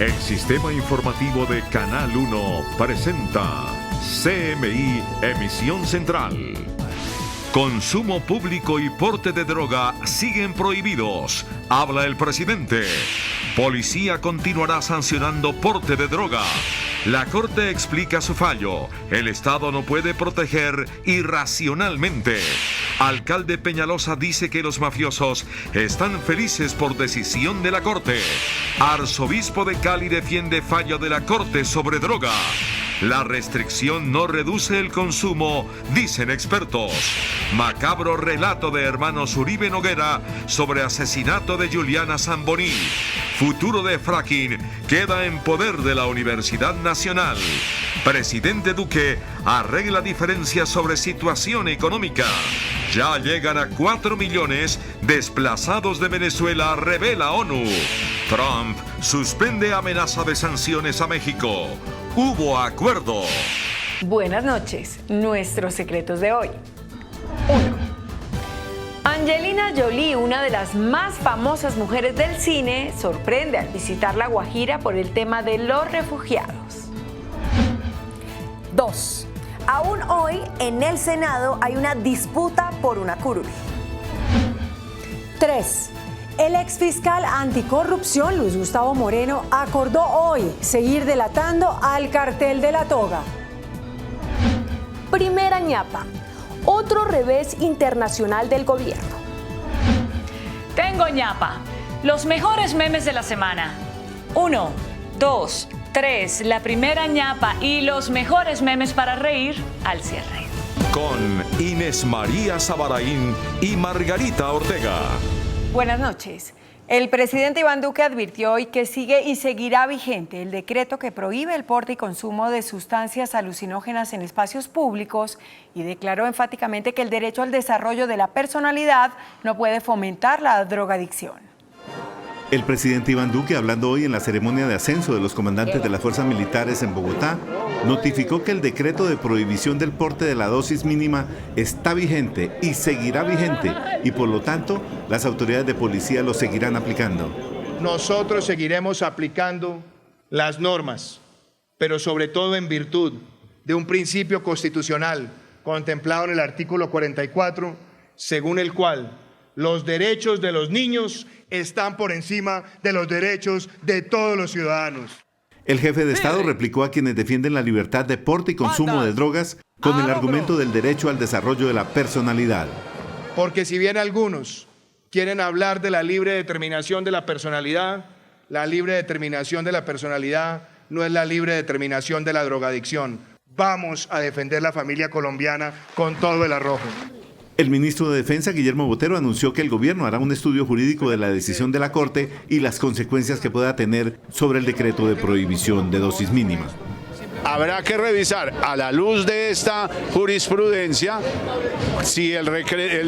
El sistema informativo de Canal 1 presenta CMI Emisión Central. Consumo público y porte de droga siguen prohibidos. Habla el presidente. Policía continuará sancionando porte de droga. La Corte explica su fallo. El Estado no puede proteger irracionalmente. Alcalde Peñalosa dice que los mafiosos están felices por decisión de la Corte. Arzobispo de Cali defiende fallo de la Corte sobre droga. La restricción no reduce el consumo, dicen expertos. Macabro relato de hermanos Uribe Noguera sobre asesinato de Juliana Zamboní. Futuro de fracking queda en poder de la Universidad Nacional. Presidente Duque arregla diferencias sobre situación económica. Ya llegan a 4 millones desplazados de Venezuela, revela ONU. Trump suspende amenaza de sanciones a México. Hubo acuerdo. Buenas noches. Nuestros secretos de hoy. 1. Angelina Jolie, una de las más famosas mujeres del cine, sorprende al visitar La Guajira por el tema de los refugiados. 2. Aún hoy en el Senado hay una disputa por una curul. 3. El exfiscal anticorrupción Luis Gustavo Moreno acordó hoy seguir delatando al cartel de la toga. Primera ñapa. Otro revés internacional del gobierno. Tengo ñapa. Los mejores memes de la semana. 1, 2, 3. La primera ñapa y los mejores memes para reír al cierre. Con Inés María Sabaraín y Margarita Ortega. Buenas noches. El presidente Iván Duque advirtió hoy que sigue y seguirá vigente el decreto que prohíbe el porte y consumo de sustancias alucinógenas en espacios públicos y declaró enfáticamente que el derecho al desarrollo de la personalidad no puede fomentar la drogadicción. El presidente Iván Duque, hablando hoy en la ceremonia de ascenso de los comandantes de las fuerzas militares en Bogotá, notificó que el decreto de prohibición del porte de la dosis mínima está vigente y seguirá vigente y por lo tanto las autoridades de policía lo seguirán aplicando. Nosotros seguiremos aplicando las normas, pero sobre todo en virtud de un principio constitucional contemplado en el artículo 44, según el cual los derechos de los niños están por encima de los derechos de todos los ciudadanos. El jefe de Estado replicó a quienes defienden la libertad de porte y consumo de drogas con el argumento del derecho al desarrollo de la personalidad. Porque si bien algunos quieren hablar de la libre determinación de la personalidad no es la libre determinación de la drogadicción. Vamos a defender la familia colombiana con todo el arrojo. El ministro de Defensa, Guillermo Botero, anunció que el gobierno hará un estudio jurídico de la decisión de la Corte y las consecuencias que pueda tener sobre el decreto de prohibición de dosis mínima. Habrá que revisar a la luz de esta jurisprudencia si el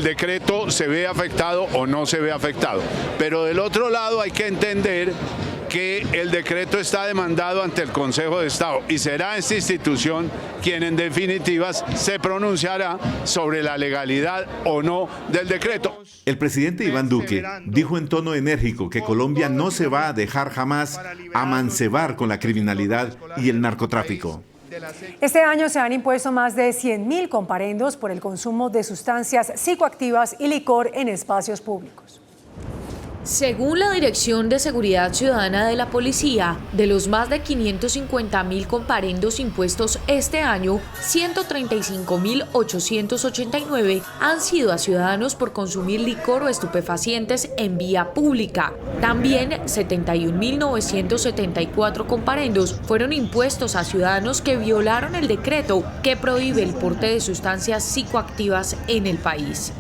decreto se ve afectado o no se ve afectado. Pero del otro lado hay que entender que el decreto está demandado ante el Consejo de Estado y será esta institución quien en definitivas se pronunciará sobre la legalidad o no del decreto. El presidente Iván Duque dijo en tono enérgico que Colombia no se va a dejar jamás amancebar con la criminalidad y el narcotráfico. Este año se han impuesto más de 100.000 comparendos por el consumo de sustancias psicoactivas y licor en espacios públicos. Según la Dirección de Seguridad Ciudadana de la Policía, de los más de 550.000 comparendos impuestos este año, 135.889 han sido a ciudadanos por consumir licor o estupefacientes en vía pública. También 71.974 comparendos fueron impuestos a ciudadanos que violaron el decreto que prohíbe el porte de sustancias psicoactivas en el país.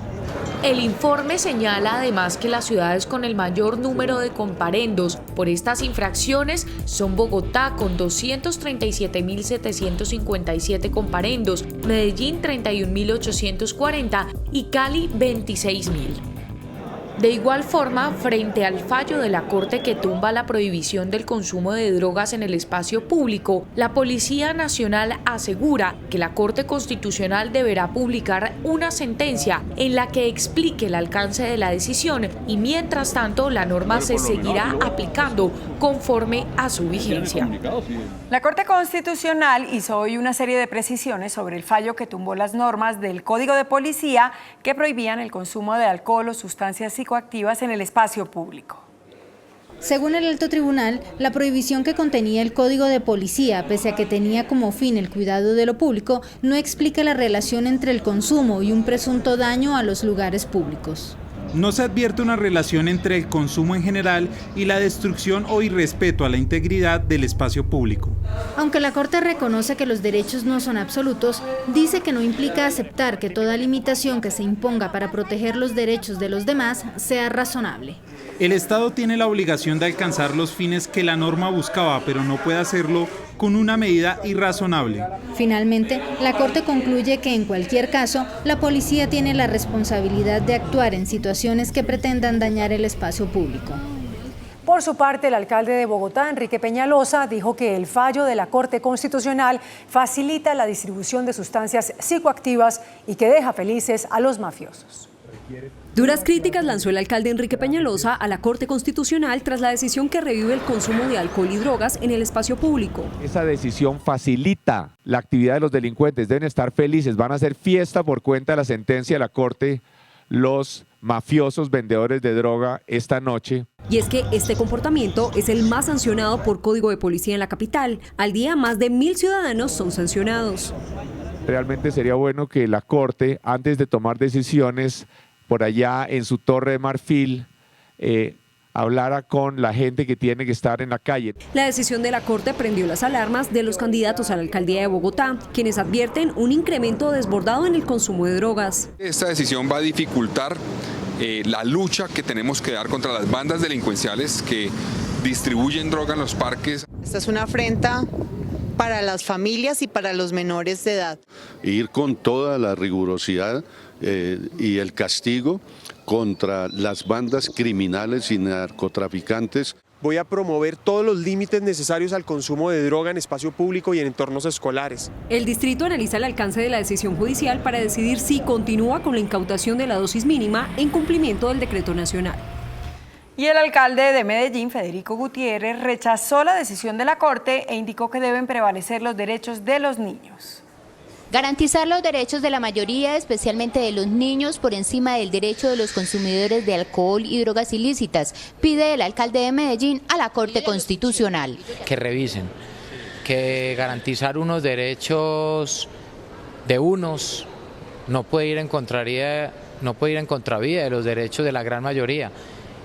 El informe señala además que las ciudades con el mayor número de comparendos por estas infracciones son Bogotá con 237.757 comparendos, Medellín 31.840 y Cali 26.000. De igual forma, frente al fallo de la Corte que tumba la prohibición del consumo de drogas en el espacio público, la Policía Nacional asegura que la Corte Constitucional deberá publicar una sentencia en la que explique el alcance de la decisión y mientras tanto la norma se seguirá aplicando conforme a su vigencia. La Corte Constitucional hizo hoy una serie de precisiones sobre el fallo que tumbó las normas del Código de Policía que prohibían el consumo de alcohol o sustancias psicoactivas en el espacio público. Según el alto tribunal, la prohibición que contenía el Código de Policía, pese a que tenía como fin el cuidado de lo público, no explica la relación entre el consumo y un presunto daño a los lugares públicos. No se advierte una relación entre el consumo en general y la destrucción o irrespeto a la integridad del espacio público. Aunque la Corte reconoce que los derechos no son absolutos, dice que no implica aceptar que toda limitación que se imponga para proteger los derechos de los demás sea razonable. El Estado tiene la obligación de alcanzar los fines que la norma buscaba, pero no puede hacerlo con una medida irrazonable. Finalmente, la Corte concluye que en cualquier caso, la policía tiene la responsabilidad de actuar en situaciones que pretendan dañar el espacio público. Por su parte, el alcalde de Bogotá, Enrique Peñalosa, dijo que el fallo de la Corte Constitucional facilita la distribución de sustancias psicoactivas y que deja felices a los mafiosos. Duras críticas lanzó el alcalde Enrique Peñalosa a la Corte Constitucional tras la decisión que revive el consumo de alcohol y drogas en el espacio público. Esa decisión facilita la actividad de los delincuentes, deben estar felices, van a hacer fiesta por cuenta de la sentencia de la Corte los mafiosos vendedores de droga esta noche. Y es que este comportamiento es el más sancionado por Código de Policía en la capital. Al día, más de 1000 ciudadanos son sancionados. Realmente sería bueno que la Corte, antes de tomar decisiones por allá en su Torre de Marfil, hablara con la gente que tiene que estar en la calle. La decisión de la Corte prendió las alarmas de los candidatos a la alcaldía de Bogotá, quienes advierten un incremento desbordado en el consumo de drogas. Esta decisión va a dificultar la lucha que tenemos que dar contra las bandas delincuenciales que distribuyen droga en los parques. Esta es una afrenta para las familias y para los menores de edad. Ir con toda la rigurosidad y el castigo contra las bandas criminales y narcotraficantes. Voy a promover todos los límites necesarios al consumo de droga en espacio público y en entornos escolares. El distrito analiza el alcance de la decisión judicial para decidir si continúa con la incautación de la dosis mínima en cumplimiento del decreto nacional. Y el alcalde de Medellín, Federico Gutiérrez, rechazó la decisión de la Corte e indicó que deben prevalecer los derechos de los niños. Garantizar los derechos de la mayoría, especialmente de los niños, por encima del derecho de los consumidores de alcohol y drogas ilícitas, pide el alcalde de Medellín a la Corte Constitucional. Que revisen, que garantizar unos derechos de unos no puede ir en contravía de los derechos de la gran mayoría.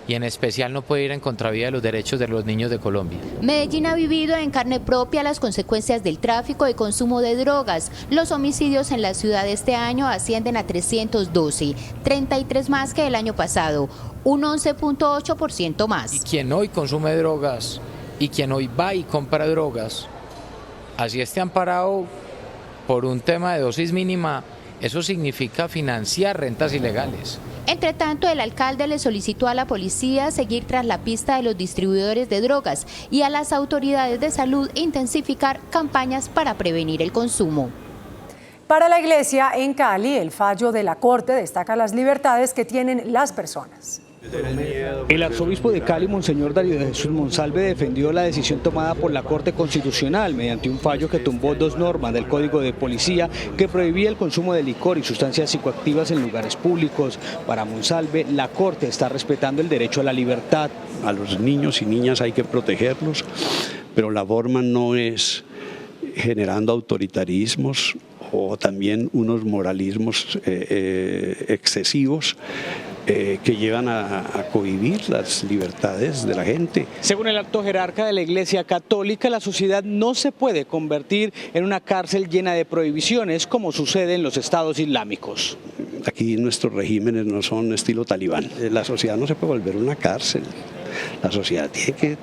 Y en especial no puede ir en contravía de los derechos de los niños de Colombia. Medellín ha vivido en carne propia las consecuencias del tráfico y consumo de drogas. Los homicidios en la ciudad este año ascienden a 312, 33 más que el año pasado, un 11.8% más. Y quien hoy consume drogas y quien hoy va y compra drogas, así esté amparado por un tema de dosis mínima, eso significa financiar rentas ilegales. Entre tanto, el alcalde le solicitó a la policía seguir tras la pista de los distribuidores de drogas y a las autoridades de salud intensificar campañas para prevenir el consumo. Para la Iglesia en Cali, el fallo de la Corte destaca las libertades que tienen las personas. El arzobispo de Cali, Monseñor Darío de Jesús Monsalve, defendió la decisión tomada por la Corte Constitucional mediante un fallo que tumbó dos normas del Código de Policía que prohibía el consumo de licor y sustancias psicoactivas en lugares públicos. Para Monsalve, la Corte está respetando el derecho a la libertad. A los niños y niñas hay que protegerlos, pero la forma no es generando autoritarismos o también unos moralismos excesivos que llevan a cohibir las libertades de la gente. Según el alto jerarca de la Iglesia Católica, la sociedad no se puede convertir en una cárcel llena de prohibiciones como sucede en los estados islámicos. Aquí nuestros regímenes no son estilo talibán. La sociedad no se puede volver una cárcel. La sociedad tiene que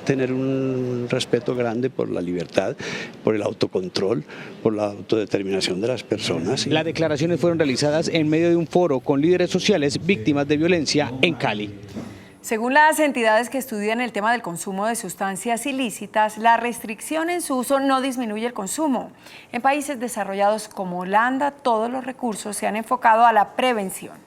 tener un respeto grande por la libertad, por el autocontrol, por la autodeterminación de las personas. Las declaraciones fueron realizadas en medio de un foro con líderes sociales víctimas de violencia en Cali. Según las entidades que estudian el tema del consumo de sustancias ilícitas, la restricción en su uso no disminuye el consumo. En países desarrollados como Holanda, todos los recursos se han enfocado a la prevención.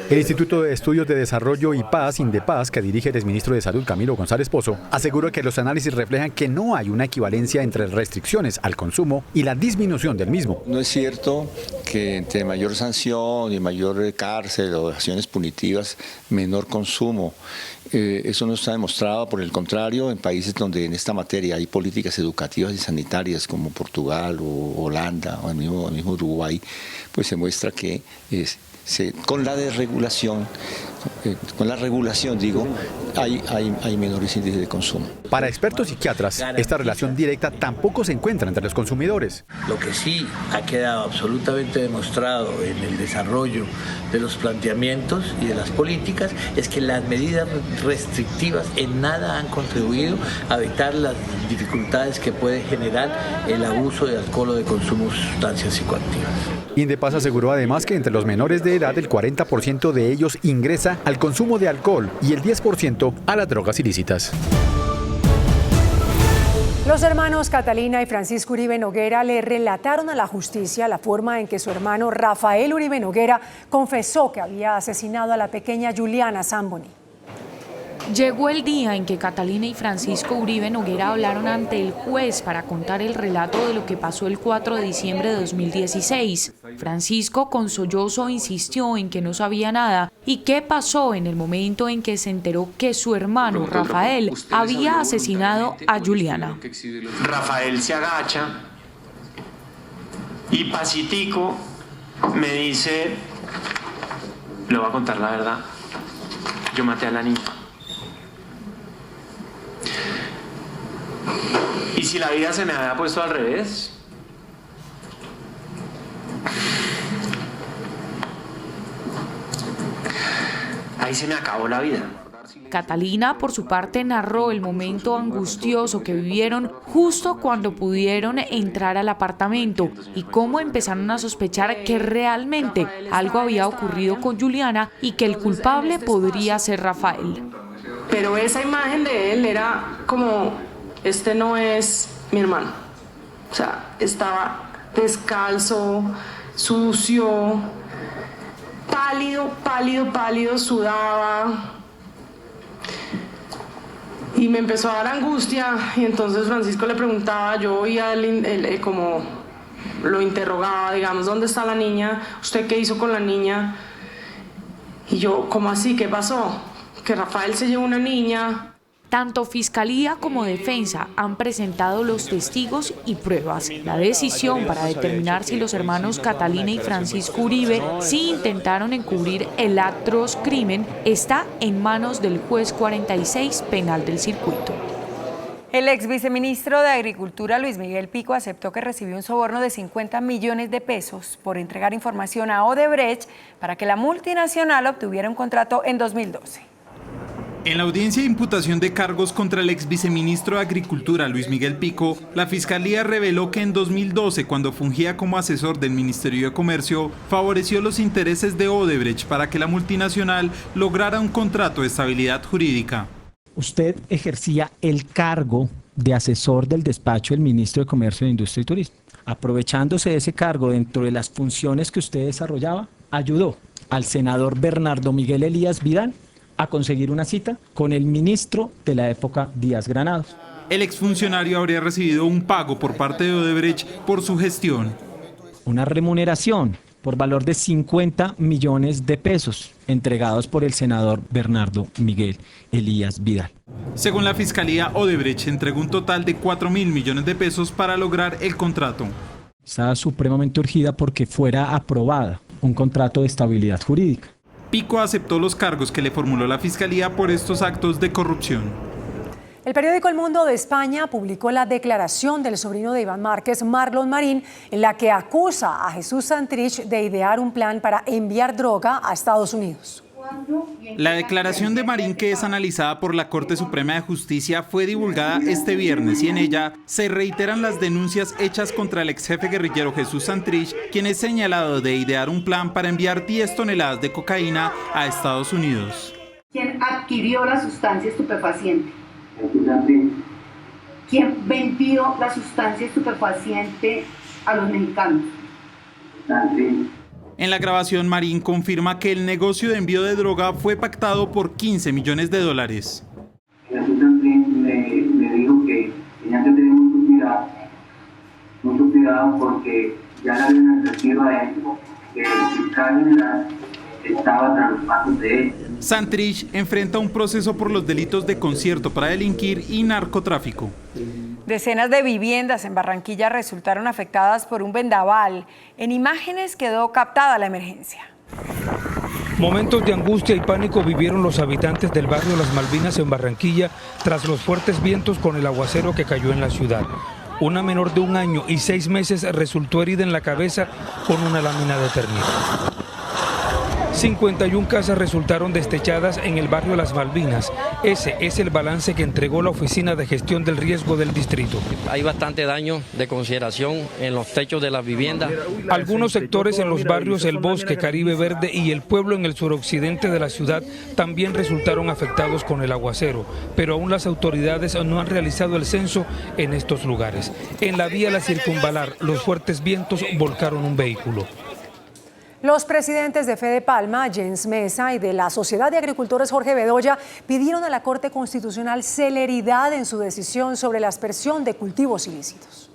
El Instituto de Estudios de Desarrollo y Paz, INDEPAZ, que dirige el exministro de Salud Camilo González Pozo, aseguró que los análisis reflejan que no hay una equivalencia entre restricciones al consumo y la disminución del mismo. No es cierto que entre mayor sanción y mayor cárcel o acciones punitivas, menor consumo. Eso no está demostrado, por el contrario, en países donde en esta materia hay políticas educativas y sanitarias como Portugal o Holanda o el mismo Uruguay, pues se muestra que con la desregulación, hay menores índices de consumo. Para expertos psiquiatras, esta relación directa tampoco se encuentra entre los consumidores. Lo que sí ha quedado absolutamente demostrado en el desarrollo de los planteamientos y de las políticas es que las medidas restrictivas en nada han contribuido a evitar las dificultades que puede generar el abuso de alcohol o de consumo de sustancias psicoactivas. INDEPAZ aseguró además que entre los menores de edad el 40% de ellos ingresa al consumo de alcohol y el 10% a las drogas ilícitas. Los hermanos Catalina y Francisco Uribe Noguera le relataron a la justicia la forma en que su hermano Rafael Uribe Noguera confesó que había asesinado a la pequeña Juliana Zamboni. Llegó el día en que Catalina y Francisco Uribe Noguera hablaron ante el juez para contar el relato de lo que pasó el 4 de diciembre de 2016. Francisco, con sollozo, insistió en que no sabía nada y qué pasó en el momento en que se enteró que su hermano Rafael había asesinado a Juliana. Rafael se agacha y pasitico me dice, le voy a contar la verdad, yo maté a la niña. ¿Y si la vida se me había puesto al revés? Ahí se me acabó la vida. Catalina, por su parte, narró el momento angustioso que vivieron justo cuando pudieron entrar al apartamento y cómo empezaron a sospechar que realmente algo había ocurrido con Juliana y que el culpable podría ser Rafael. Pero esa imagen de él era como, este no es mi hermano. O sea, estaba descalzo, sucio, pálido, sudaba. Y me empezó a dar angustia y entonces Francisco le preguntaba, yo oía él como lo interrogaba, digamos, ¿dónde está la niña? ¿Usted qué hizo con la niña? Y yo, ¿cómo así? ¿Qué pasó? Que Rafael se llevó una niña. Tanto Fiscalía como Defensa han presentado los testigos y pruebas. La decisión para determinar si los hermanos Catalina y Francisco Uribe sí intentaron encubrir el atroz crimen está en manos del juez 46 penal del circuito. El ex viceministro de Agricultura, Luis Miguel Pico, aceptó que recibió un soborno de 50 millones de pesos por entregar información a Odebrecht para que la multinacional obtuviera un contrato en 2012. En la audiencia de imputación de cargos contra el ex viceministro de Agricultura, Luis Miguel Pico, la Fiscalía reveló que en 2012, cuando fungía como asesor del Ministerio de Comercio, favoreció los intereses de Odebrecht para que la multinacional lograra un contrato de estabilidad jurídica. Usted ejercía el cargo de asesor del despacho del ministro de Comercio, Industria y Turismo. Aprovechándose de ese cargo dentro de las funciones que usted desarrollaba, ayudó al senador Bernardo Miguel Elías Vidal a conseguir una cita con el ministro de la época, Díaz Granados. El exfuncionario habría recibido un pago por parte de Odebrecht por su gestión. Una remuneración por valor de 50 millones de pesos entregados por el senador Bernardo Miguel Elías Vidal. Según la Fiscalía, Odebrecht entregó un total de 4.000 millones de pesos para lograr el contrato. Estaba supremamente urgida porque fuera aprobada un contrato de estabilidad jurídica. Pico aceptó los cargos que le formuló la Fiscalía por estos actos de corrupción. El periódico El Mundo de España publicó la declaración del sobrino de Iván Márquez, Marlon Marín, en la que acusa a Jesús Santrich de idear un plan para enviar droga a Estados Unidos. La declaración de Marín, que es analizada por la Corte Suprema de Justicia, fue divulgada este viernes y en ella se reiteran las denuncias hechas contra el ex jefe guerrillero Jesús Santrich, quien es señalado de idear un plan para enviar 10 toneladas de cocaína a Estados Unidos. ¿Quién adquirió la sustancia estupefaciente? ¿Quién vendió la sustancia estupefaciente a los mexicanos? En la grabación, Marín confirma que el negocio de envío de droga fue pactado por $15 millones. Jesús Santrich me dijo que tenía que tener mucho cuidado porque ya le habían advertido a él que el fiscal general estaba tras los pasos de él. Santrich enfrenta un proceso por los delitos de concierto para delinquir y narcotráfico. Decenas de viviendas en Barranquilla resultaron afectadas por un vendaval. En imágenes quedó captada la emergencia. Momentos de angustia y pánico vivieron los habitantes del barrio Las Malvinas en Barranquilla tras los fuertes vientos con el aguacero que cayó en la ciudad. Una menor de 1 año y 6 meses resultó herida en la cabeza con una lámina de ternero. 51 casas resultaron destechadas en el barrio Las Malvinas. Ese es el balance que entregó la Oficina de Gestión del Riesgo del distrito. Hay bastante daño de consideración en los techos de las viviendas. Algunos sectores en los barrios El Bosque, Caribe Verde y El Pueblo en el suroccidente de la ciudad también resultaron afectados con el aguacero, pero aún las autoridades no han realizado el censo en estos lugares. En la vía La Circunvalar, los fuertes vientos volcaron un vehículo. Los presidentes de Fede Palma, Jens Mesa, y de la Sociedad de Agricultores, Jorge Bedoya, pidieron a la Corte Constitucional celeridad en su decisión sobre la aspersión de cultivos ilícitos.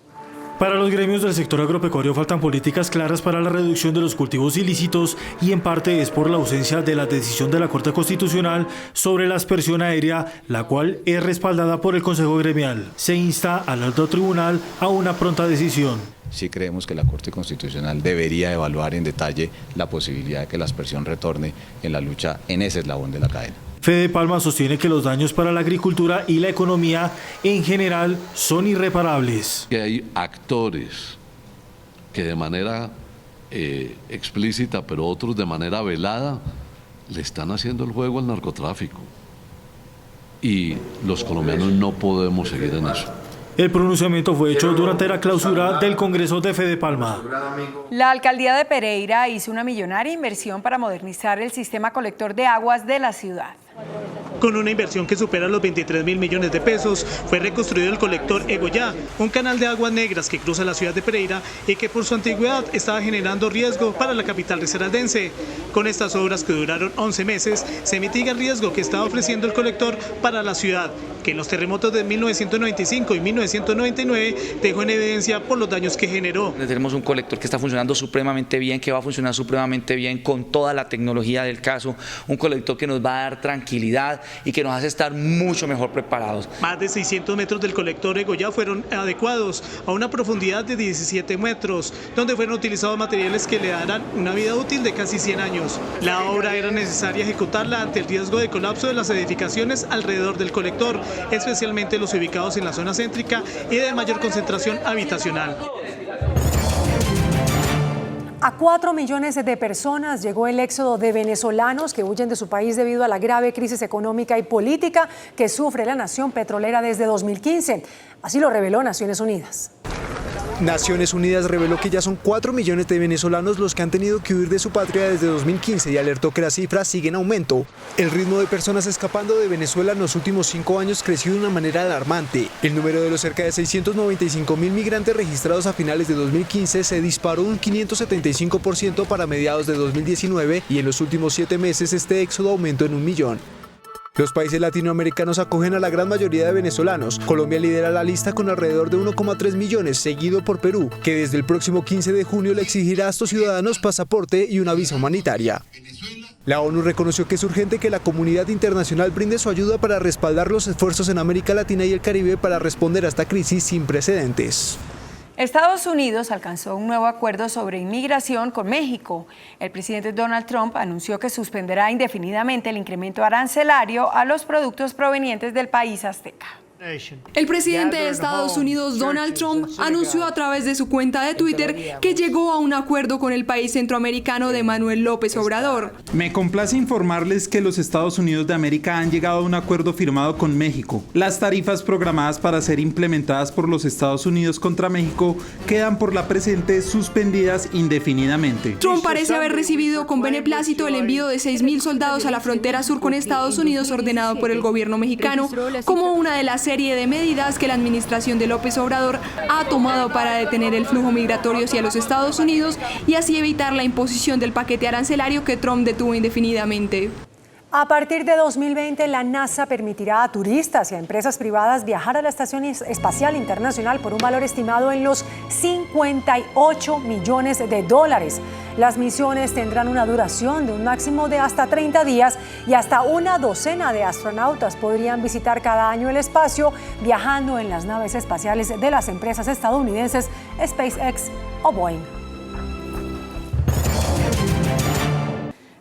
Para los gremios del sector agropecuario faltan políticas claras para la reducción de los cultivos ilícitos y en parte es por la ausencia de la decisión de la Corte Constitucional sobre la aspersión aérea, la cual es respaldada por el Consejo Gremial. Se insta al alto tribunal a una pronta decisión. Sí creemos que la Corte Constitucional debería evaluar en detalle la posibilidad de que la aspersión retorne en la lucha en ese eslabón de la cadena. Fede Palma sostiene que los daños para la agricultura y la economía en general son irreparables. Que hay actores que de manera explícita, pero otros de manera velada, le están haciendo el juego al narcotráfico. Y los colombianos no podemos seguir en eso. El pronunciamiento fue hecho durante la clausura del Congreso de Fede Palma. La alcaldía de Pereira hizo una millonaria inversión para modernizar el sistema colector de aguas de la ciudad. Con una inversión que supera los 23.000 millones de pesos, fue reconstruido el colector Egoyá, un canal de aguas negras que cruza la ciudad de Pereira y que por su antigüedad estaba generando riesgo para la capital risaraldense. Con estas obras que duraron 11 meses, se mitiga el riesgo que estaba ofreciendo el colector para la ciudad, que en los terremotos de 1995 y 1999 dejó en evidencia por los daños que generó. Tenemos un colector que está funcionando supremamente bien, que va a funcionar supremamente bien con toda la tecnología del caso, un colector que nos va a dar tranquilidad y que nos hace estar mucho mejor preparados. Más de 600 metros del colector Egoyá fueron adecuados a una profundidad de 17 metros, donde fueron utilizados materiales que le darán una vida útil de casi 100 años. La obra era necesaria ejecutarla ante el riesgo de colapso de las edificaciones alrededor del colector, especialmente los ubicados en la zona céntrica y de mayor concentración habitacional. A 4 millones de personas llegó el éxodo de venezolanos que huyen de su país debido a la grave crisis económica y política que sufre la nación petrolera desde 2015. Así lo reveló Naciones Unidas. Naciones Unidas reveló que ya son 4 millones de venezolanos los que han tenido que huir de su patria desde 2015 y alertó que las cifras siguen en aumento. El ritmo de personas escapando de Venezuela en los últimos 5 años creció de una manera alarmante. El número de los cerca de 695.000 migrantes registrados a finales de 2015 se disparó un 575% para mediados de 2019 y en los últimos 7 meses este éxodo aumentó en 1 millón. Los países latinoamericanos acogen a la gran mayoría de venezolanos. Colombia lidera la lista con alrededor de 1,3 millones, seguido por Perú, que desde el próximo 15 de junio le exigirá a estos ciudadanos pasaporte y una visa humanitaria. La ONU reconoció que es urgente que la comunidad internacional brinde su ayuda para respaldar los esfuerzos en América Latina y el Caribe para responder a esta crisis sin precedentes. Estados Unidos alcanzó un nuevo acuerdo sobre inmigración con México. El presidente Donald Trump anunció que suspenderá indefinidamente el incremento arancelario a los productos provenientes del país azteca. El presidente de Estados Unidos, Donald Trump, anunció a través de su cuenta de Twitter que llegó a un acuerdo con el país centroamericano de Manuel López Obrador. Me complace informarles que los Estados Unidos de América han llegado a un acuerdo firmado con México. Las tarifas programadas para ser implementadas por los Estados Unidos contra México quedan por la presente suspendidas indefinidamente. Trump parece haber recibido con beneplácito el envío de 6.000 soldados a la frontera sur con Estados Unidos ordenado por el gobierno mexicano como una de las serie de medidas que la administración de López Obrador ha tomado para detener el flujo migratorio hacia los Estados Unidos y así evitar la imposición del paquete arancelario que Trump detuvo indefinidamente. A partir de 2020, la NASA permitirá a turistas y a empresas privadas viajar a la Estación Espacial Internacional por un valor estimado en los $58 millones. Las misiones tendrán una duración de un máximo de hasta 30 días y hasta una docena de astronautas podrían visitar cada año el espacio viajando en las naves espaciales de las empresas estadounidenses SpaceX o Boeing.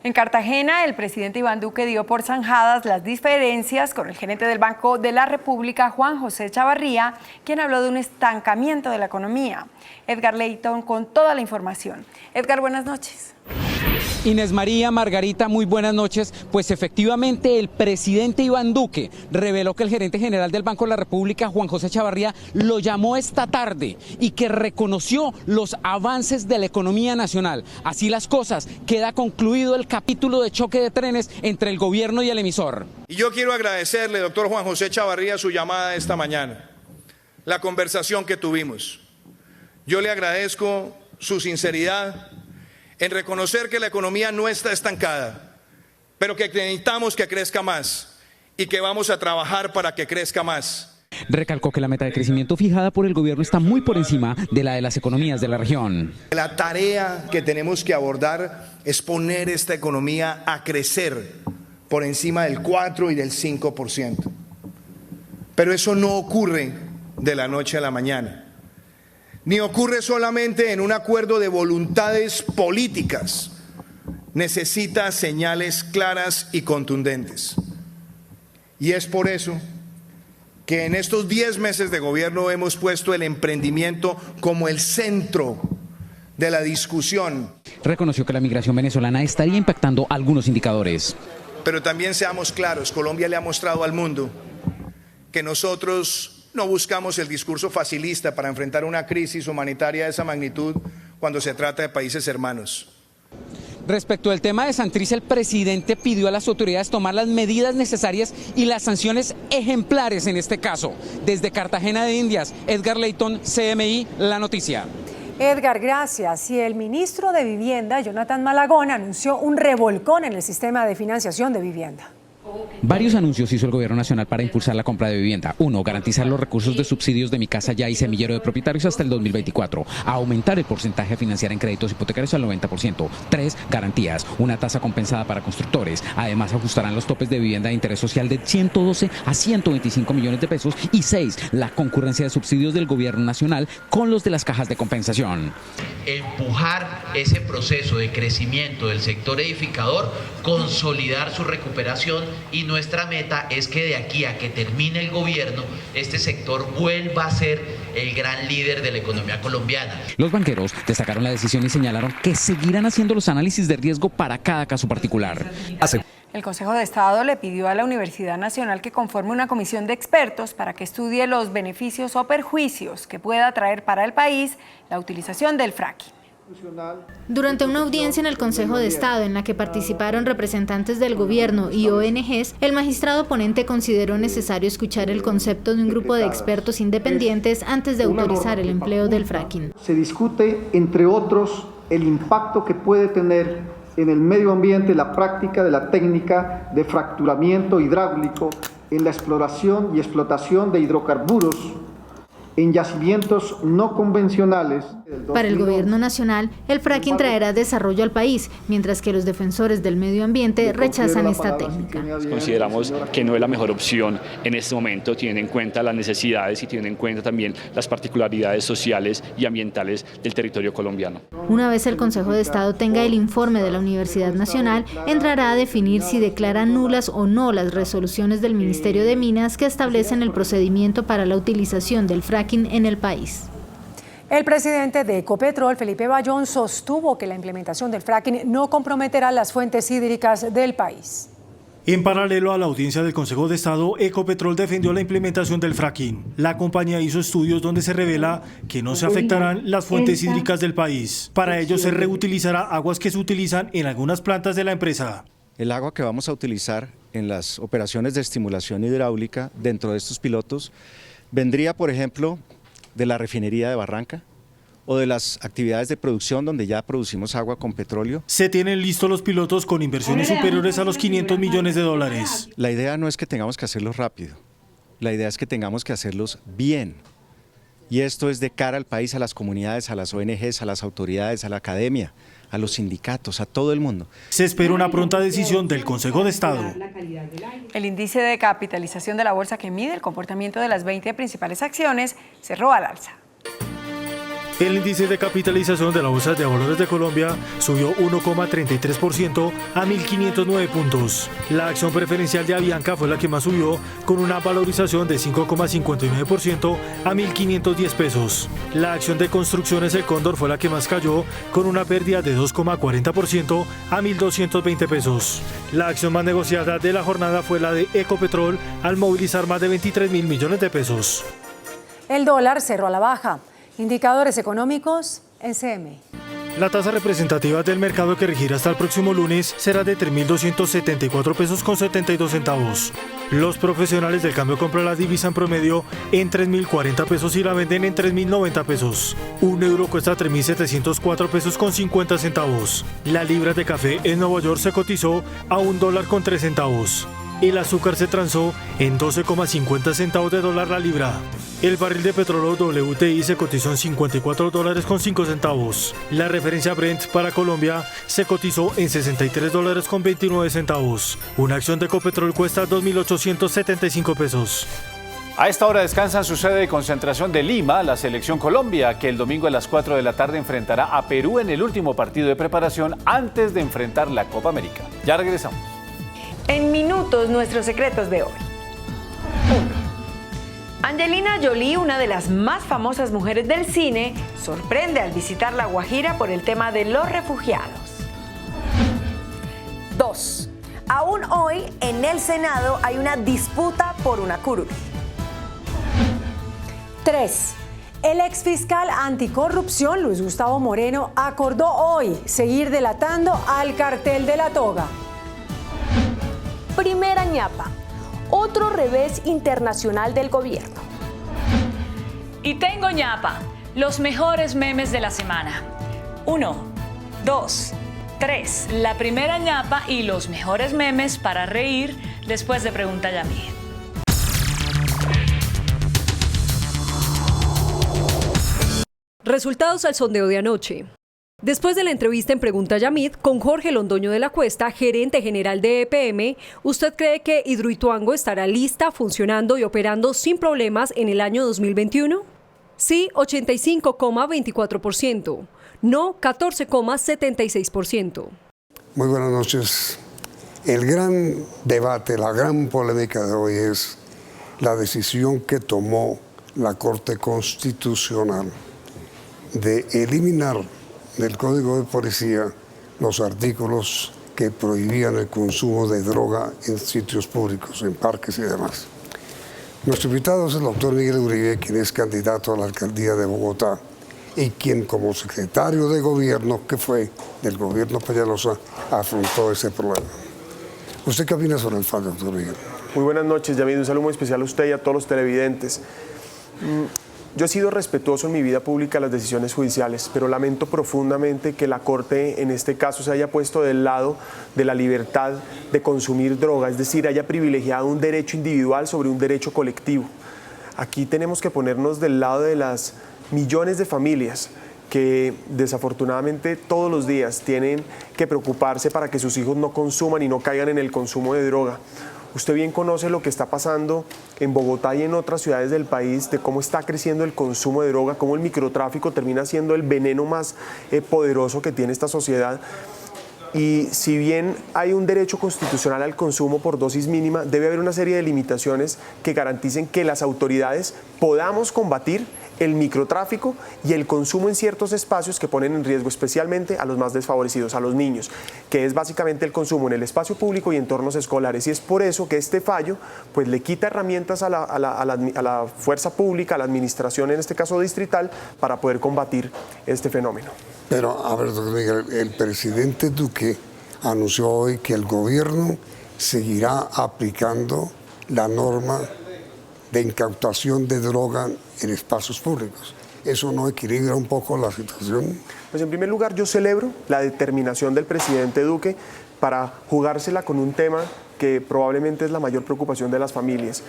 En Cartagena, el presidente Iván Duque dio por zanjadas las diferencias con el gerente del Banco de la República, Juan José Chavarría, quien habló de un estancamiento de la economía. Edgar Leyton con toda la información. Edgar, buenas noches. Inés María, Margarita, muy buenas noches. Pues efectivamente el presidente Iván Duque reveló que el gerente general del Banco de la República, Juan José Chavarría, lo llamó esta tarde y que reconoció los avances de la economía nacional. Así las cosas, queda concluido el capítulo de choque de trenes entre el gobierno y el emisor. Y yo quiero agradecerle, doctor Juan José Chavarría, su llamada esta mañana, la conversación que tuvimos. Yo le agradezco su sinceridad en reconocer que la economía no está estancada, pero que necesitamos que crezca más y que vamos a trabajar para que crezca más. Recalcó que la meta de crecimiento fijada por el gobierno está muy por encima de la de las economías de la región. La tarea que tenemos que abordar es poner esta economía a crecer por encima del 4 y del 5%. Pero eso no ocurre de la noche a la mañana. Ni ocurre solamente en un acuerdo de voluntades políticas. Necesita señales claras y contundentes. Y es por eso que en estos 10 meses de gobierno hemos puesto el emprendimiento como el centro de la discusión. Reconoció que la migración venezolana estaría impactando algunos indicadores. Pero también seamos claros, Colombia le ha mostrado al mundo que nosotros no buscamos el discurso facilista para enfrentar una crisis humanitaria de esa magnitud cuando se trata de países hermanos. Respecto al tema de Santrich, el presidente pidió a las autoridades tomar las medidas necesarias y las sanciones ejemplares en este caso. Desde Cartagena de Indias, Edgar Leyton, CMI, La Noticia. Edgar, gracias. Y el ministro de Vivienda, Jonathan Malagón, anunció un revolcón en el sistema de financiación de vivienda. Varios anuncios hizo el gobierno nacional para impulsar la compra de vivienda. 1. Garantizar los recursos de subsidios de Mi Casa Ya y Semillero de Propietarios hasta el 2024. Aumentar el porcentaje a financiar en créditos hipotecarios al 90%. 3. Garantías. Una tasa compensada para constructores. Además, ajustarán los topes de vivienda de interés social de 112 a 125 millones de pesos. Y 6. La concurrencia de subsidios del gobierno nacional con los de las cajas de compensación. Empujar ese proceso de crecimiento del sector edificador, consolidar su recuperación. Y nuestra meta es que de aquí a que termine el gobierno, este sector vuelva a ser el gran líder de la economía colombiana. Los banqueros destacaron la decisión y señalaron que seguirán haciendo los análisis de riesgo para cada caso particular. El Consejo de Estado le pidió a la Universidad Nacional que conforme una comisión de expertos para que estudie los beneficios o perjuicios que pueda traer para el país la utilización del fracking. Durante una audiencia en el Consejo de Estado en la que participaron representantes del gobierno y ONGs, el magistrado ponente consideró necesario escuchar el concepto de un grupo de expertos independientes antes de autorizar el empleo del fracking. Se discute, entre otros, el impacto que puede tener en el medio ambiente la práctica de la técnica de fracturamiento hidráulico en la exploración y explotación de hidrocarburos en yacimientos no convencionales. Para el gobierno nacional, el fracking traerá desarrollo al país, mientras que los defensores del medio ambiente rechazan esta técnica. Consideramos que no es la mejor opción en este momento, teniendo en cuenta las necesidades y teniendo en cuenta también las particularidades sociales y ambientales del territorio colombiano. Una vez el Consejo de Estado tenga el informe de la Universidad Nacional, entrará a definir si declara nulas o no las resoluciones del Ministerio de Minas que establecen el procedimiento para la utilización del fracking en el país. El presidente de Ecopetrol, Felipe Bayón, sostuvo que la implementación del fracking no comprometerá las fuentes hídricas del país. En paralelo a la audiencia del Consejo de Estado, Ecopetrol defendió la implementación del fracking. La compañía hizo estudios donde se revela que no se afectarán las fuentes hídricas del país. Para ello se reutilizará aguas que se utilizan en algunas plantas de la empresa. El agua que vamos a utilizar en las operaciones de estimulación hidráulica dentro de estos pilotos vendría, por ejemplo, de la refinería de Barranca o de las actividades de producción donde ya producimos agua con petróleo. Se tienen listos los pilotos con inversiones superiores a los 500 millones de dólares. La idea no es que tengamos que hacerlos rápido, la idea es que tengamos que hacerlos bien. Y esto es de cara al país, a las comunidades, a las ONGs, a las autoridades, a la academia, a los sindicatos, a todo el mundo. Se espera una pronta decisión del Consejo de Estado. El índice de capitalización de la bolsa, que mide el comportamiento de las 20 principales acciones, cerró al alza. El índice de capitalización de la Bolsa de Valores de Colombia subió 1,33% a 1.509 puntos. La acción preferencial de Avianca fue la que más subió, con una valorización de 5,59% a 1.510 pesos. La acción de Construcciones El Cóndor fue la que más cayó, con una pérdida de 2,40% a 1.220 pesos. La acción más negociada de la jornada fue la de Ecopetrol, al movilizar más de 23.000 millones de pesos. El dólar cerró a la baja. Indicadores económicos en CM. La tasa representativa del mercado que regirá hasta el próximo lunes será de 3.274 pesos con 72 centavos. Los profesionales del cambio compran la divisa en promedio en 3.040 pesos y la venden en 3.090 pesos. Un euro cuesta 3.704 pesos con 50 centavos. La libra de café en Nueva York se cotizó a $1 con 3 centavos. El azúcar se transó en 12,50 centavos de dólar la libra. El barril de petróleo WTI se cotizó en $54 con 5 centavos. La referencia Brent para Colombia se cotizó en $63 con 29 centavos. Una acción de Ecopetrol cuesta 2.875 pesos. A esta hora descansa en su sede de concentración de Lima la Selección Colombia, que el domingo a las 4 de la tarde enfrentará a Perú en el último partido de preparación antes de enfrentar la Copa América. Ya regresamos. En minutos, nuestros secretos de hoy. 1. Angelina Jolie, una de las más famosas mujeres del cine, sorprende al visitar La Guajira por el tema de los refugiados. 2. Aún hoy, en el Senado hay una disputa por una curul. 3. El exfiscal anticorrupción, Luis Gustavo Moreno, acordó hoy seguir delatando al cartel de la toga. Primera ñapa, otro revés internacional del gobierno. Y tengo ñapa, los mejores memes de la semana. 1, 2, 3. La primera ñapa y los mejores memes para reír después de Pregunta Yamid. Resultados al sondeo de anoche. Después de la entrevista en Pregunta Yamid con Jorge Londoño de la Cuesta, gerente general de EPM, ¿usted cree que Hidroituango estará lista, funcionando y operando sin problemas en el año 2021? Sí, 85,24%. No, 14,76%. Muy buenas noches. El gran debate, la gran polémica de hoy es la decisión que tomó la Corte Constitucional de eliminar del Código de Policía los artículos que prohibían el consumo de droga en sitios públicos, en parques y demás. Nuestro invitado es el doctor Miguel Uribe, quien es candidato a la alcaldía de Bogotá y quien como secretario de gobierno, que fue del gobierno Peñalosa, afrontó ese problema. ¿Usted qué opina sobre el fallo, doctor Miguel? Muy buenas noches, Yamid. Un saludo muy especial a usted y a todos los televidentes. Yo he sido respetuoso en mi vida pública de las decisiones judiciales, pero lamento profundamente que la Corte en este caso se haya puesto del lado de la libertad de consumir droga, es decir, haya privilegiado un derecho individual sobre un derecho colectivo. Aquí tenemos que ponernos del lado de las millones de familias que desafortunadamente todos los días tienen que preocuparse para que sus hijos no consuman y no caigan en el consumo de droga. Usted bien conoce lo que está pasando en Bogotá y en otras ciudades del país, de cómo está creciendo el consumo de droga, cómo el microtráfico termina siendo el veneno más poderoso que tiene esta sociedad. Y si bien hay un derecho constitucional al consumo por dosis mínima, debe haber una serie de limitaciones que garanticen que las autoridades podamos combatir el microtráfico y el consumo en ciertos espacios que ponen en riesgo especialmente a los más desfavorecidos, a los niños, que es básicamente el consumo en el espacio público y entornos escolares. Y es por eso que este fallo pues, le quita herramientas a la fuerza pública, a la administración, en este caso distrital, para poder combatir este fenómeno. Pero, a ver, doctor Miguel, el presidente Duque anunció hoy que el gobierno seguirá aplicando la norma de incautación de droga en espacios públicos. ¿Eso no equilibra un poco la situación? Pues en primer lugar yo celebro la determinación del presidente Duque para jugársela con un tema que probablemente es la mayor preocupación de las familias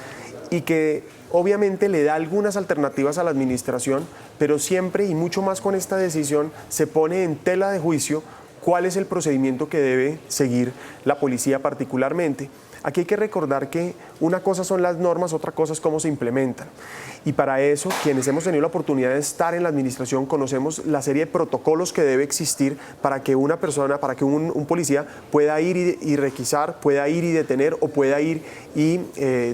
y que obviamente le da algunas alternativas a la administración, pero siempre y mucho más con esta decisión se pone en tela de juicio cuál es el procedimiento que debe seguir la policía particularmente. Aquí hay que recordar que una cosa son las normas, otra cosa es cómo se implementan. Y para eso, quienes hemos tenido la oportunidad de estar en la administración, conocemos la serie de protocolos que debe existir para que una persona, para que un policía pueda ir y requisar, pueda ir y detener o pueda ir y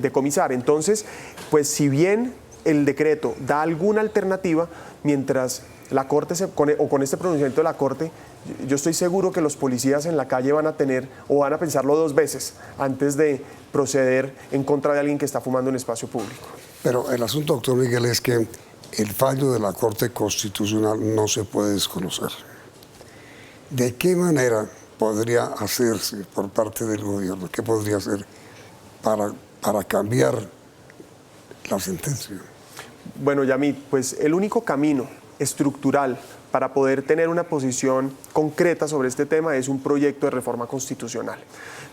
decomisar. Entonces, pues si bien el decreto da alguna alternativa, mientras la Corte con este pronunciamiento de la Corte, yo estoy seguro que los policías en la calle van a tener o van a pensarlo dos veces antes de proceder en contra de alguien que está fumando en espacio público. Pero el asunto, doctor Miguel, es que el fallo de la Corte Constitucional no se puede desconocer. ¿De qué manera podría hacerse por parte del gobierno? ¿Qué podría hacer para cambiar la sentencia? Bueno, Yamit, pues el único camino estructural para poder tener una posición concreta sobre este tema es un proyecto de reforma constitucional.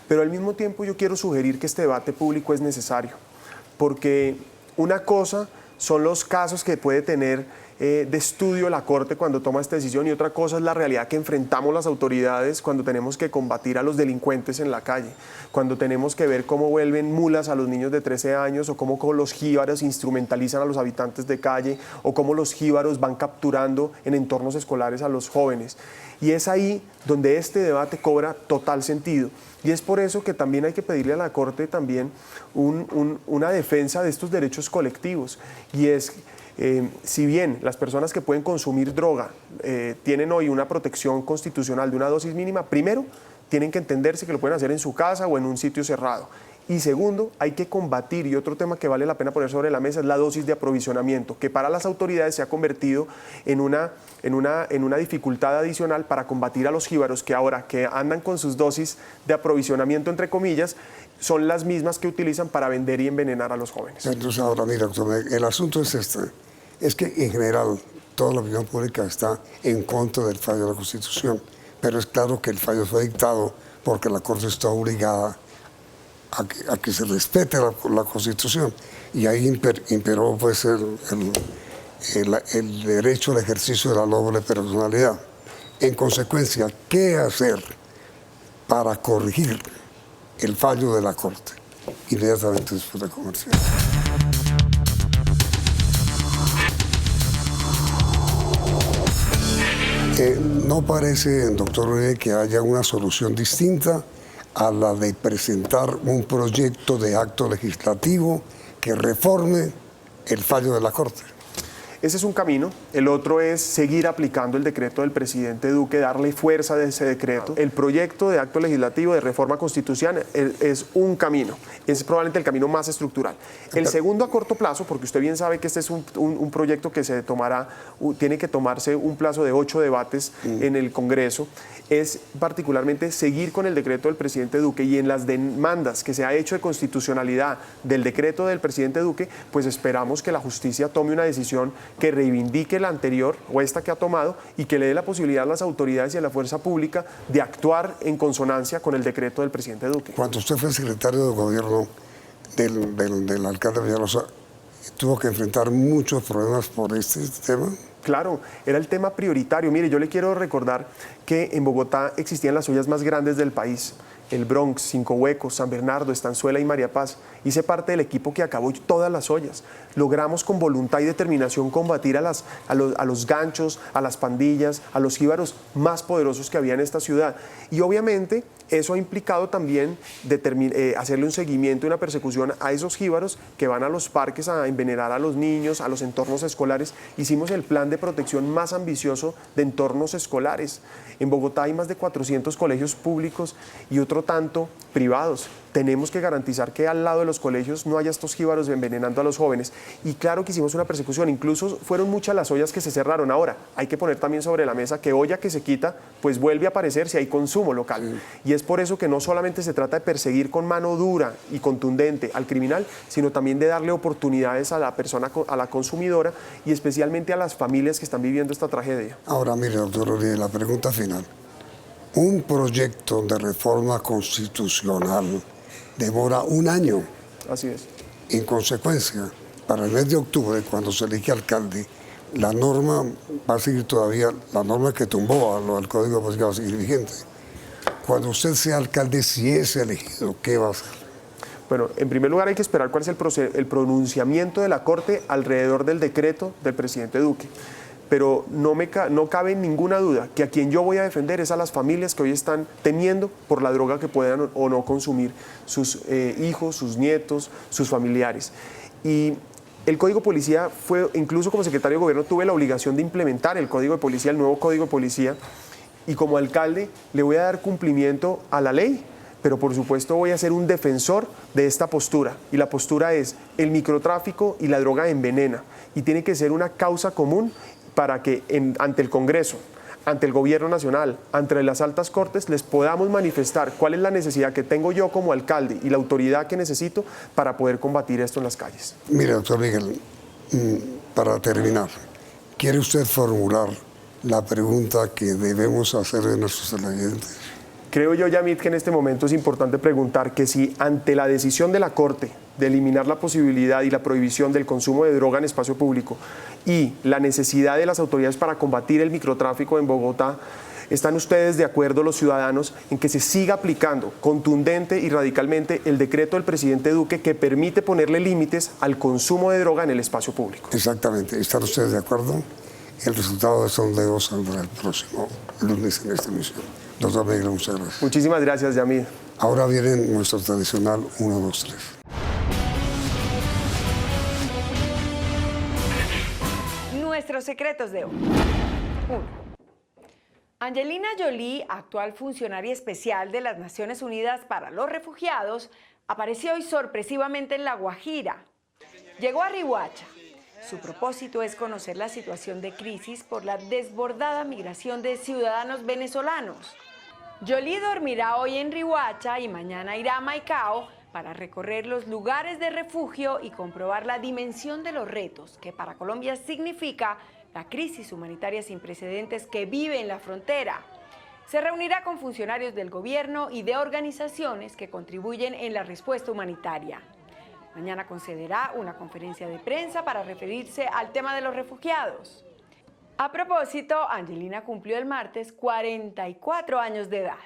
Pero al mismo tiempo yo quiero sugerir que este debate público es necesario, porque una cosa son los casos que puede tener de estudio la Corte cuando toma esta decisión y otra cosa es la realidad que enfrentamos las autoridades cuando tenemos que combatir a los delincuentes en la calle, cuando tenemos que ver cómo vuelven mulas a los niños de 13 años o cómo los jíbaros instrumentalizan a los habitantes de calle o cómo los jíbaros van capturando en entornos escolares a los jóvenes. Y es ahí donde este debate cobra total sentido. Y es por eso que también hay que pedirle a la Corte también una defensa de estos derechos colectivos. Y es, si bien las personas que pueden consumir droga tienen hoy una protección constitucional de una dosis mínima, primero, tienen que entenderse que lo pueden hacer en su casa o en un sitio cerrado. Y segundo, hay que combatir, y otro tema que vale la pena poner sobre la mesa es la dosis de aprovisionamiento, que para las autoridades se ha convertido en una dificultad adicional para combatir a los jíbaros que ahora que andan con sus dosis de aprovisionamiento, entre comillas, son las mismas que utilizan para vender y envenenar a los jóvenes. Entonces ahora mira, doctor, el asunto es este, es que en general toda la opinión pública está en contra del fallo de la Constitución, pero es claro que el fallo fue dictado porque la Corte está obligada a que se respete la Constitución y ahí imperó pues el derecho al ejercicio de la noble personalidad. En consecuencia, ¿qué hacer para corregir el fallo de la Corte? Inmediatamente después de comercial. No parece, doctor Uribe, que haya una solución distinta a la de presentar un proyecto de acto legislativo que reforme el fallo de la Corte. Ese es un camino. El otro es seguir aplicando el decreto del presidente Duque, darle fuerza a ese decreto. El proyecto de acto legislativo de reforma constitucional es un camino. Es probablemente el camino más estructural. El segundo a corto plazo, porque usted bien sabe que este es un proyecto que se tomará, tiene que tomarse un plazo de 8 debates en el Congreso, es particularmente seguir con el decreto del presidente Duque y en las demandas que se ha hecho de constitucionalidad del decreto del presidente Duque, pues esperamos que la justicia tome una decisión que reivindique la anterior o esta que ha tomado y que le dé la posibilidad a las autoridades y a la fuerza pública de actuar en consonancia con el decreto del presidente Duque. Cuando usted fue secretario de gobierno del alcalde Peñalosa, tuvo que enfrentar muchos problemas por este tema. Claro, era el tema prioritario. Mire, yo le quiero recordar que en Bogotá existían las ollas más grandes del país. El Bronx, Cinco Huecos, San Bernardo, Estanzuela y María Paz. Hice parte del equipo que acabó todas las ollas. Logramos con voluntad y determinación combatir a los ganchos, a las pandillas, a los jíbaros más poderosos que había en esta ciudad. Y obviamente eso ha implicado también hacerle un seguimiento y una persecución a esos jíbaros que van a los parques a envenenar a los niños, a los entornos escolares. Hicimos el plan de protección más ambicioso de entornos escolares. En Bogotá hay más de 400 colegios públicos y otro tanto privados. Tenemos que garantizar que al lado de los colegios no haya estos jíbaros envenenando a los jóvenes. Y claro que hicimos una persecución, incluso fueron muchas las ollas que se cerraron. Ahora, hay que poner también sobre la mesa que olla que se quita, pues vuelve a aparecer si hay consumo local. Y es por eso que no solamente se trata de perseguir con mano dura y contundente al criminal, sino también de darle oportunidades a la persona, a la consumidora y especialmente a las familias que están viviendo esta tragedia. Ahora, mire, doctor Uribe, la pregunta final. Un proyecto de reforma constitucional demora un año. Así es. En consecuencia, para el mes de octubre, cuando se elige alcalde, la norma va a seguir todavía, la norma que tumbó a lo del Código de Política va a seguir vigente. Cuando usted sea alcalde, si es elegido, ¿qué va a hacer? Bueno, en primer lugar hay que esperar cuál es el pronunciamiento de la Corte alrededor del decreto del presidente Duque. Pero no cabe ninguna duda que a quien yo voy a defender es a las familias que hoy están temiendo por la droga que puedan o no consumir sus hijos, sus nietos, sus familiares. Y el Código de Policía fue, incluso como secretario de Gobierno, tuve la obligación de implementar el Código de Policía, el nuevo Código de Policía, y como alcalde le voy a dar cumplimiento a la ley, pero por supuesto voy a ser un defensor de esta postura. Y la postura es: el microtráfico y la droga envenena, y tiene que ser una causa común para que ante el Congreso, ante el Gobierno Nacional, ante las altas cortes, les podamos manifestar cuál es la necesidad que tengo yo como alcalde y la autoridad que necesito para poder combatir esto en las calles. Mire, doctor Miguel, para terminar, ¿quiere usted formular la pregunta que debemos hacer de nuestros televidentes? Creo yo, Yamit, que en este momento es importante preguntar que si ante la decisión de la Corte de eliminar la posibilidad y la prohibición del consumo de droga en espacio público y la necesidad de las autoridades para combatir el microtráfico en Bogotá, ¿están ustedes de acuerdo, los ciudadanos, en que se siga aplicando contundente y radicalmente el decreto del presidente Duque que permite ponerle límites al consumo de droga en el espacio público? Exactamente. ¿Están ustedes de acuerdo? El resultado de sondeo saldrá el próximo lunes en esta emisión. Doctor Miguel, muchas gracias. Muchísimas gracias, Yamid. Ahora viene nuestro tradicional 1, 2, 3. Nuestros secretos de hoy. 1. Angelina Jolie, actual funcionaria especial de las Naciones Unidas para los Refugiados, apareció hoy sorpresivamente en La Guajira. Llegó a Riohacha. Su propósito es conocer la situación de crisis por la desbordada migración de ciudadanos venezolanos. Jolie dormirá hoy en Riohacha y mañana irá a Maicao para recorrer los lugares de refugio y comprobar la dimensión de los retos que para Colombia significa la crisis humanitaria sin precedentes que vive en la frontera. Se reunirá con funcionarios del gobierno y de organizaciones que contribuyen en la respuesta humanitaria. Mañana concederá una conferencia de prensa para referirse al tema de los refugiados. A propósito, Angelina cumplió el martes 44 años de edad.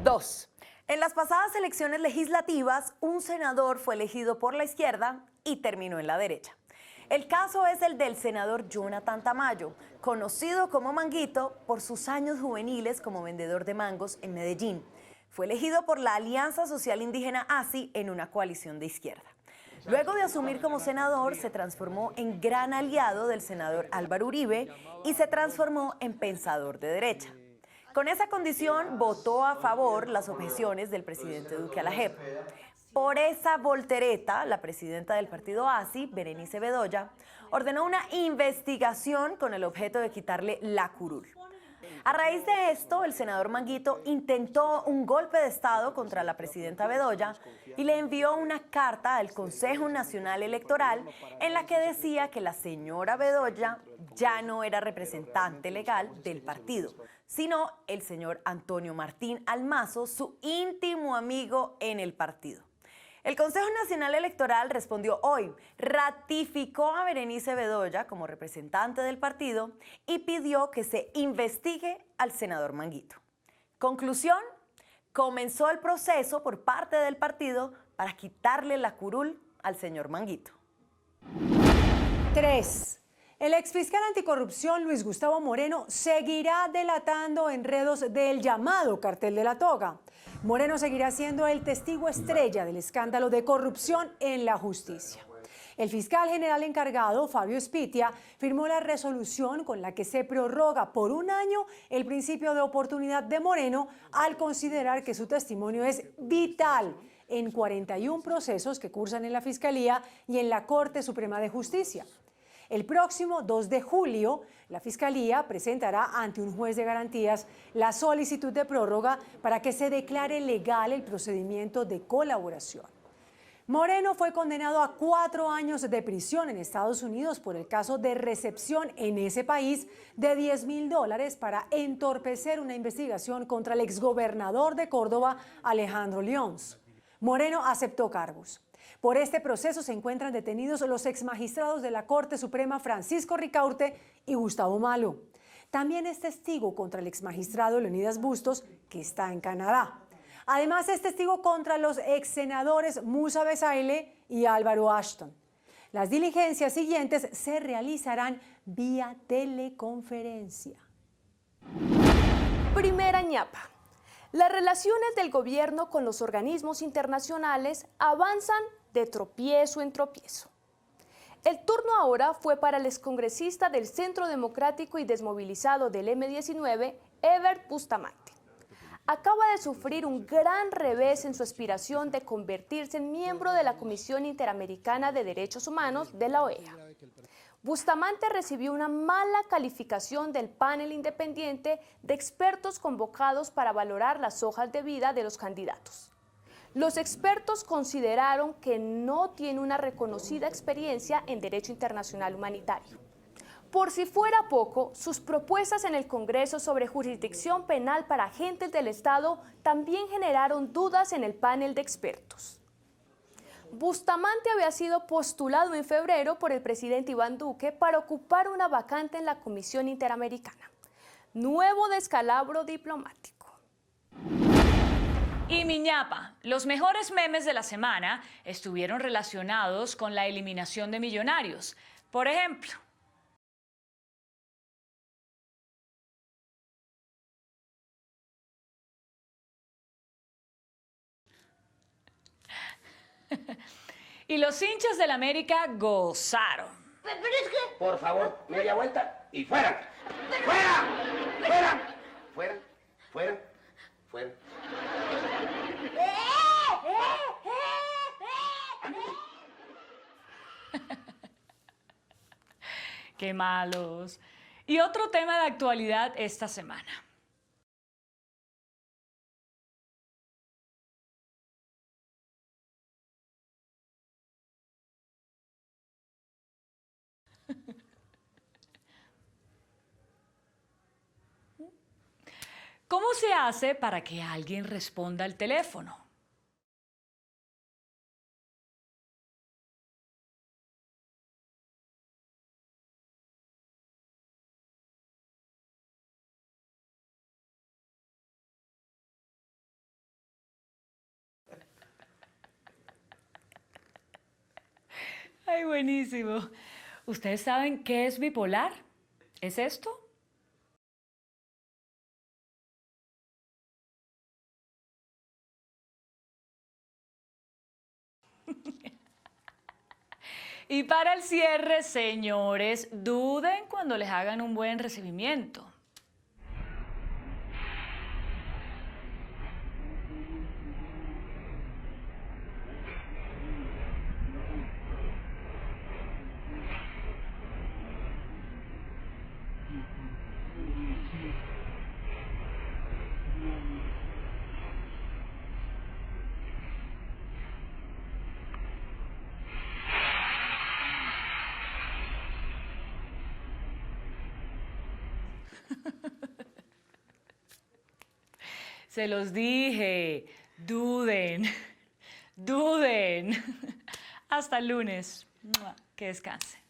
2. En las pasadas elecciones legislativas, un senador fue elegido por la izquierda y terminó en la derecha. El caso es el del senador Jonathan Tamayo, conocido como Manguito por sus años juveniles como vendedor de mangos en Medellín. Fue elegido por la Alianza Social Indígena ASI en una coalición de izquierda. Luego de asumir como senador, se transformó en gran aliado del senador Álvaro Uribe y se transformó en pensador de derecha. Con esa condición, votó a favor las objeciones del presidente Duque a la JEP. Por esa voltereta, la presidenta del partido ASI, Berenice Bedoya, ordenó una investigación con el objeto de quitarle la curul. A raíz de esto, el senador Manguito intentó un golpe de Estado contra la presidenta Bedoya y le envió una carta al Consejo Nacional Electoral en la que decía que la señora Bedoya ya no era representante legal del partido, sino el señor Antonio Martín Almazo, su íntimo amigo en el partido. El Consejo Nacional Electoral respondió hoy, ratificó a Berenice Bedoya como representante del partido y pidió que se investigue al senador Manguito. Conclusión, comenzó el proceso por parte del partido para quitarle la curul al señor Manguito. 3. El exfiscal anticorrupción Luis Gustavo Moreno seguirá delatando enredos del llamado cartel de la toga. Moreno seguirá siendo el testigo estrella del escándalo de corrupción en la justicia. El fiscal general encargado, Fabio Spitia, firmó la resolución con la que se prorroga por un año el principio de oportunidad de Moreno al considerar que su testimonio es vital en 41 procesos que cursan en la Fiscalía y en la Corte Suprema de Justicia. El próximo 2 de julio, la Fiscalía presentará ante un juez de garantías la solicitud de prórroga para que se declare legal el procedimiento de colaboración. Moreno fue condenado a 4 años de prisión en Estados Unidos por el caso de recepción en ese país de $10.000 para entorpecer una investigación contra el exgobernador de Córdoba, Alejandro Lyons. Moreno aceptó cargos. Por este proceso se encuentran detenidos los exmagistrados de la Corte Suprema Francisco Ricaurte y Gustavo Malo. También es testigo contra el exmagistrado Leonidas Bustos, que está en Canadá. Además es testigo contra los exsenadores Musa Besaile y Álvaro Ashton. Las diligencias siguientes se realizarán vía teleconferencia. Primera ñapa. Las relaciones del gobierno con los organismos internacionales avanzan de tropiezo en tropiezo. El turno ahora fue para el excongresista del Centro Democrático y desmovilizado del M-19, Ebert Bustamante. Acaba de sufrir un gran revés en su aspiración de convertirse en miembro de la Comisión Interamericana de Derechos Humanos de la OEA. Bustamante recibió una mala calificación del panel independiente de expertos convocados para valorar las hojas de vida de los candidatos. Los expertos consideraron que no tiene una reconocida experiencia en derecho internacional humanitario. Por si fuera poco, sus propuestas en el Congreso sobre jurisdicción penal para agentes del Estado también generaron dudas en el panel de expertos. Bustamante había sido postulado en febrero por el presidente Iván Duque para ocupar una vacante en la Comisión Interamericana. Nuevo descalabro diplomático. Y mi ñapa, los mejores memes de la semana estuvieron relacionados con la eliminación de millonarios. Por ejemplo, y los hinchas del América gozaron. Pero es que, por favor, media vuelta y fuera. ¡Fuera! ¡Fuera! ¡Fuera! ¡Fuera! ¡Fuera! ¡Qué malos! Y otro tema de actualidad esta semana. ¿Cómo se hace para que alguien responda al teléfono? Ay, buenísimo. ¿Ustedes saben qué es bipolar? ¿Es esto? Y para el cierre, señores, duden cuando les hagan un buen recibimiento. Se los dije, duden. duden. Hasta el lunes. Que descanse.